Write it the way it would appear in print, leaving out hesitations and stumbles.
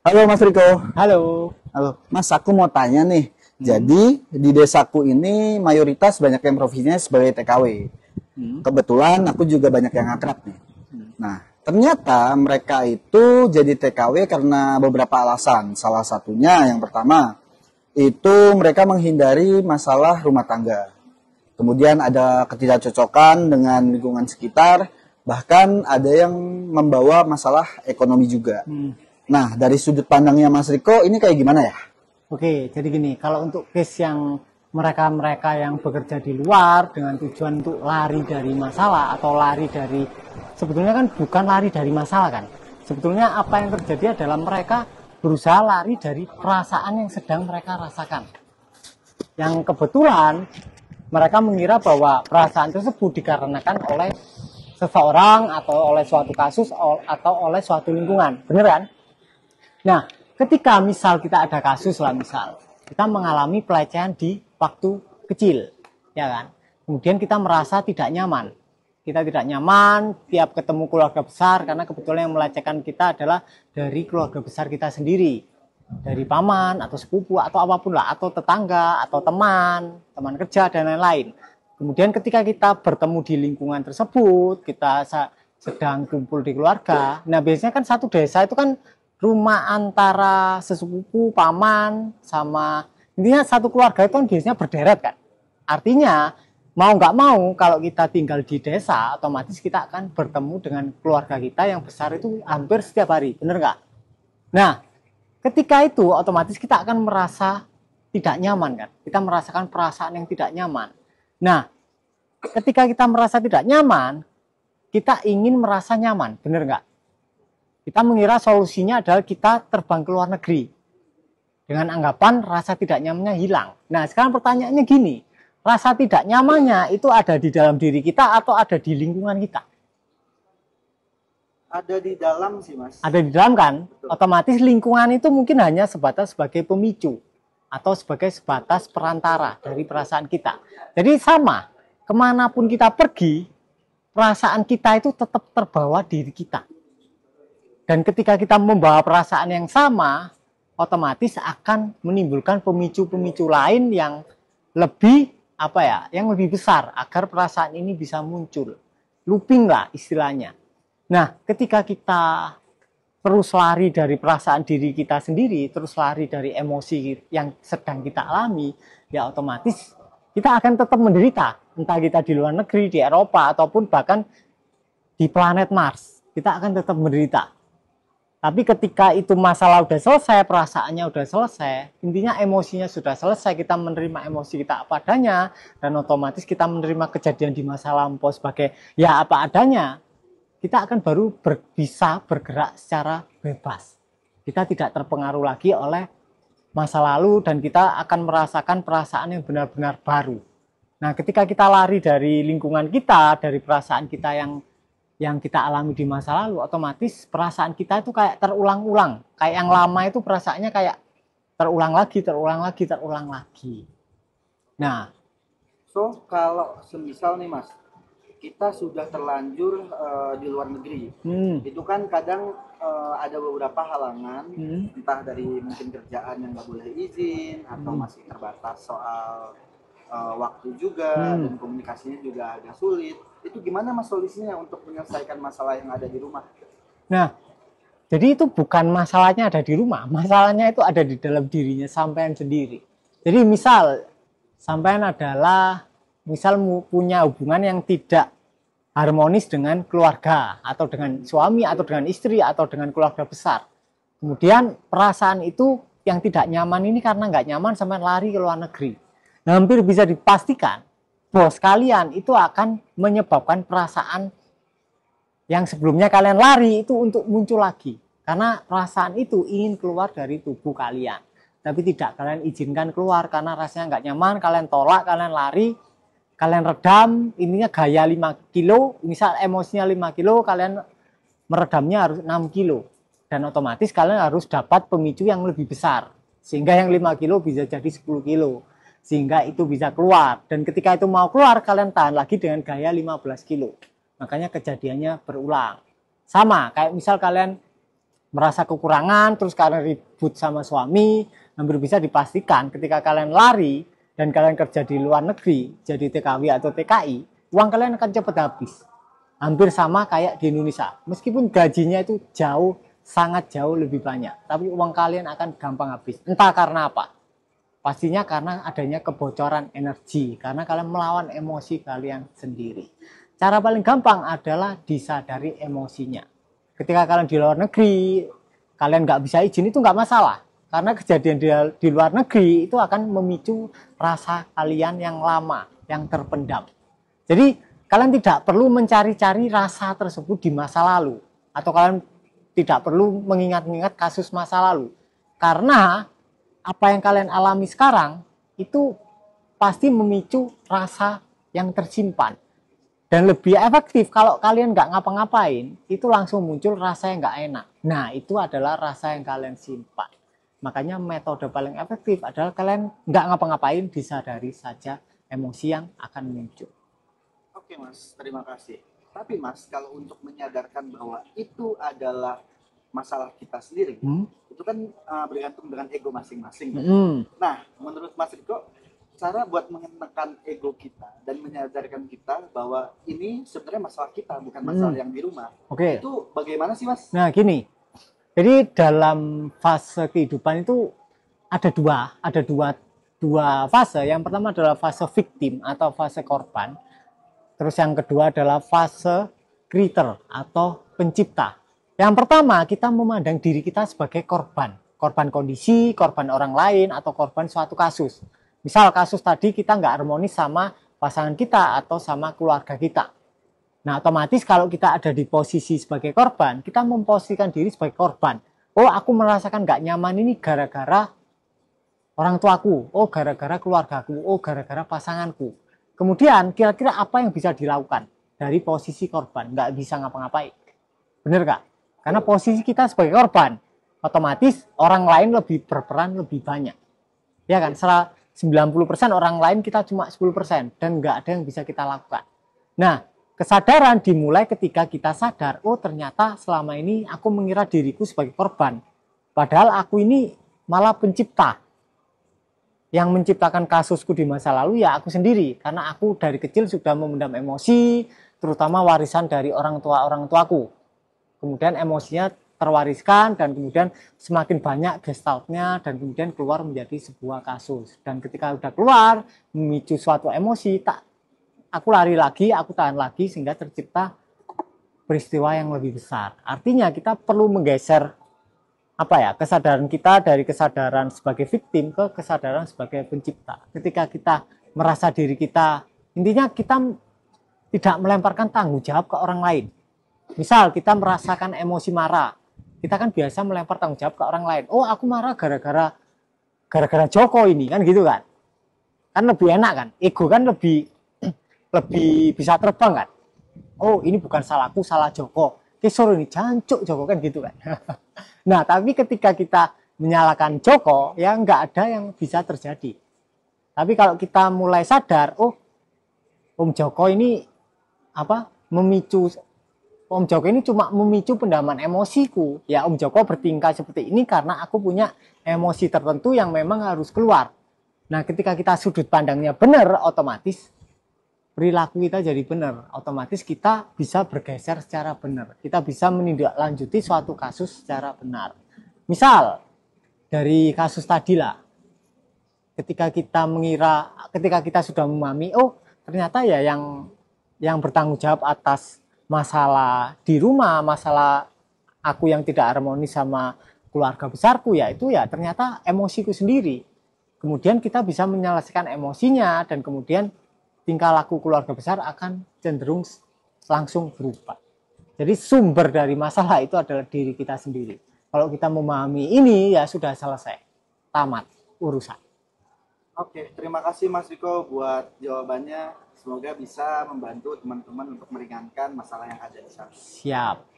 Halo Mas Riko. Halo. Halo, Mas, aku mau tanya nih. Hmm. Jadi di desaku ini mayoritas banyak yang profesinya sebagai TKW. Hmm. Kebetulan aku juga banyak yang akrab nih. Hmm. Nah, ternyata mereka itu jadi TKW karena beberapa alasan. Salah satunya yang pertama itu mereka menghindari masalah rumah tangga. Kemudian ada ketidakcocokan dengan lingkungan sekitar, bahkan ada yang membawa masalah ekonomi juga. Hmm. Nah, dari sudut pandangnya Mas Riko, ini kayak gimana ya? Oke, jadi gini, kalau untuk case yang mereka-mereka yang bekerja di luar dengan tujuan untuk lari dari masalah atau lari dari, sebetulnya kan bukan lari dari masalah kan. Sebetulnya apa yang terjadi adalah mereka berusaha lari dari perasaan yang sedang mereka rasakan. Yang kebetulan mereka mengira bahwa perasaan tersebut dikarenakan oleh seseorang atau oleh suatu kasus atau oleh suatu lingkungan. Bener kan? Nah, ketika misal kita ada kasus lah, misal kita mengalami pelecehan di waktu kecil, ya kan? Kemudian kita merasa tidak nyaman. Kita tidak nyaman tiap ketemu keluarga besar karena kebetulan yang melecehkan kita adalah dari keluarga besar kita sendiri. Dari paman atau sepupu atau apapun lah, atau tetangga atau teman kerja dan lain-lain. Kemudian ketika kita bertemu di lingkungan tersebut, kita sedang kumpul di keluarga. Nah, biasanya kan satu desa itu kan rumah antara sesepupu, paman, sama intinya satu keluarga itu kan biasanya berderet kan. Artinya mau nggak mau kalau kita tinggal di desa, otomatis kita akan bertemu dengan keluarga kita yang besar itu hampir setiap hari, bener nggak? Nah, ketika itu otomatis kita akan merasa tidak nyaman kan. Kita merasakan perasaan yang tidak nyaman. Nah, ketika kita merasa tidak nyaman, kita ingin merasa nyaman, bener nggak? Kita mengira solusinya adalah kita terbang ke luar negeri dengan anggapan rasa tidak nyamannya hilang. Nah, sekarang pertanyaannya gini, rasa tidak nyamannya itu ada di dalam diri kita atau ada di lingkungan kita? Ada di dalam sih, Mas. Ada di dalam kan? Betul. Otomatis lingkungan itu mungkin hanya sebatas sebagai pemicu atau sebagai sebatas perantara dari perasaan kita. Jadi sama, kemanapun kita pergi, perasaan kita itu tetap terbawa diri kita. Dan ketika kita membawa perasaan yang sama, otomatis akan menimbulkan pemicu-pemicu lain yang lebih yang lebih besar agar perasaan ini bisa muncul. Looping lah istilahnya. Nah, ketika kita terus lari dari perasaan diri kita sendiri, terus lari dari emosi yang sedang kita alami, ya otomatis kita akan tetap menderita. Entah kita di luar negeri, di Eropa, ataupun bahkan di planet Mars, kita akan tetap menderita. Tapi ketika itu masalah udah selesai, perasaannya udah selesai, intinya emosinya sudah selesai, kita menerima emosi kita apa adanya, dan otomatis kita menerima kejadian di masa lampau sebagai ya apa adanya, kita akan baru bisa bergerak secara bebas. Kita tidak terpengaruh lagi oleh masa lalu dan kita akan merasakan perasaan yang benar-benar baru. Nah, ketika kita lari dari lingkungan kita, dari perasaan kita yang kita alami di masa lalu, otomatis perasaan kita itu kayak terulang-ulang. Kayak yang lama itu perasaannya kayak terulang lagi, terulang lagi, terulang lagi. Nah, so kalau semisal nih Mas, kita sudah terlanjur di luar negeri, itu kan kadang ada beberapa halangan, entah dari mungkin kerjaan yang nggak boleh izin, atau masih terbatas soal waktu juga, dan komunikasinya juga agak sulit. Itu gimana Mas solusinya untuk menyelesaikan masalah yang ada di rumah? Nah, jadi itu bukan masalahnya ada di rumah, masalahnya itu ada di dalam dirinya sampean sendiri. Jadi misal sampean adalah punya hubungan yang tidak harmonis dengan keluarga atau dengan suami atau dengan istri atau dengan keluarga besar. Kemudian perasaan itu yang tidak nyaman ini karena nggak nyaman sampai lari ke luar negeri. Nah, hampir bisa dipastikan bos kalian itu akan menyebabkan perasaan yang sebelumnya kalian lari itu untuk muncul lagi. Karena perasaan itu ingin keluar dari tubuh kalian. Tapi tidak kalian izinkan keluar karena rasanya nggak nyaman, kalian tolak, kalian lari, kalian redam, ininya gaya 5 kilo, misal emosinya 5 kilo, kalian meredamnya harus 6 kilo. Dan otomatis kalian harus dapat pemicu yang lebih besar. Sehingga yang 5 kilo bisa jadi 10 kilo. Sehingga itu bisa keluar. Dan ketika itu mau keluar, kalian tahan lagi dengan gaya 15 kilo. Makanya kejadiannya berulang. Sama, kayak misal kalian merasa kekurangan, terus kalian ribut sama suami, hampir bisa dipastikan ketika kalian lari dan kalian kerja di luar negeri, jadi TKW atau TKI, uang kalian akan cepat habis. Hampir sama kayak di Indonesia. Meskipun gajinya itu jauh, sangat jauh lebih banyak, tapi uang kalian akan gampang habis. Entah karena apa. Pastinya karena adanya kebocoran energi, karena kalian melawan emosi kalian sendiri. Cara paling gampang adalah disadari emosinya. Ketika kalian di luar negeri, kalian nggak bisa izin, itu nggak masalah. Karena kejadian di luar negeri itu akan memicu rasa kalian yang lama, yang terpendam. Jadi kalian tidak perlu mencari-cari rasa tersebut di masa lalu. Atau kalian tidak perlu mengingat-ingat kasus masa lalu. Karena apa yang kalian alami sekarang itu pasti memicu rasa yang tersimpan. Dan lebih efektif kalau kalian nggak ngapa-ngapain, itu langsung muncul rasa yang nggak enak. Nah, itu adalah rasa yang kalian simpan. Makanya metode paling efektif adalah kalian nggak ngapa-ngapain, disadari saja emosi yang akan muncul. Oke Mas, terima kasih. Tapi Mas, kalau untuk menyadarkan bahwa itu adalah masalah kita sendiri, itu kan bergantung dengan ego masing-masing. Nah, menurut Mas Riko, cara buat menekan ego kita dan menyadarkan kita bahwa ini sebenarnya masalah kita, bukan masalah yang di rumah. Itu bagaimana sih Mas? Nah gini, jadi dalam fase kehidupan itu ada dua fase. Yang pertama adalah fase victim atau fase korban. Terus yang kedua adalah fase creator atau pencipta. Yang pertama, kita memandang diri kita sebagai korban. Korban kondisi, korban orang lain, atau korban suatu kasus. Misal kasus tadi kita nggak harmonis sama pasangan kita atau sama keluarga kita. Nah, otomatis kalau kita ada di posisi sebagai korban, kita memposisikan diri sebagai korban. Oh, aku merasakan nggak nyaman ini gara-gara orang tuaku. Oh, gara-gara keluargaku. Oh, gara-gara pasanganku. Kemudian, kira-kira apa yang bisa dilakukan dari posisi korban? Nggak bisa ngapa-ngapain. Bener nggak? Karena posisi kita sebagai korban, otomatis orang lain lebih berperan lebih banyak. Ya kan? 90% orang lain, kita cuma 10%, dan nggak ada yang bisa kita lakukan. Nah, kesadaran dimulai ketika kita sadar, oh ternyata selama ini aku mengira diriku sebagai korban. Padahal aku ini malah pencipta. Yang menciptakan kasusku di masa lalu ya aku sendiri. Karena aku dari kecil sudah memendam emosi, terutama warisan dari orang tuaku. Kemudian emosinya terwariskan dan kemudian semakin banyak gestaltnya dan kemudian keluar menjadi sebuah kasus. Dan ketika udah keluar memicu suatu emosi, aku lari lagi, aku tahan lagi sehingga tercipta peristiwa yang lebih besar. Artinya kita perlu menggeser kesadaran kita dari kesadaran sebagai victim ke kesadaran sebagai pencipta. Ketika kita merasa diri kita, intinya kita tidak melemparkan tanggung jawab ke orang lain. Misal kita merasakan emosi marah, kita kan biasa melempar tanggung jawab ke orang lain. Oh, aku marah gara-gara Joko ini, kan gitu kan. Kan lebih enak kan, ego kan lebih bisa terbang kan. Oh, ini bukan salahku, salah Joko. Kisor ini jancuk Joko, kan gitu kan. Nah, tapi ketika kita menyalahkan Joko, ya nggak ada yang bisa terjadi. Tapi kalau kita mulai sadar, oh, Om Joko ini Om Joko ini cuma memicu pendaman emosiku. Ya, Om Joko bertingkah seperti ini karena aku punya emosi tertentu yang memang harus keluar. Nah, ketika kita sudut pandangnya benar, otomatis perilaku kita jadi benar. Otomatis kita bisa bergeser secara benar. Kita bisa menindaklanjuti suatu kasus secara benar. Misal, dari kasus tadi lah. Ketika kita sudah memahami, oh ternyata ya yang bertanggung jawab atas masalah di rumah, masalah aku yang tidak harmonis sama keluarga besarku, ya itu ya ternyata emosiku sendiri. Kemudian kita bisa menyelesaikan emosinya dan kemudian tingkah laku keluarga besar akan cenderung langsung berubah. Jadi sumber dari masalah itu adalah diri kita sendiri. Kalau kita memahami ini ya sudah selesai, tamat urusan. Oke, terima kasih Mas Riko buat jawabannya. Semoga bisa membantu teman-teman untuk meringankan masalah yang ada di sana. Siap.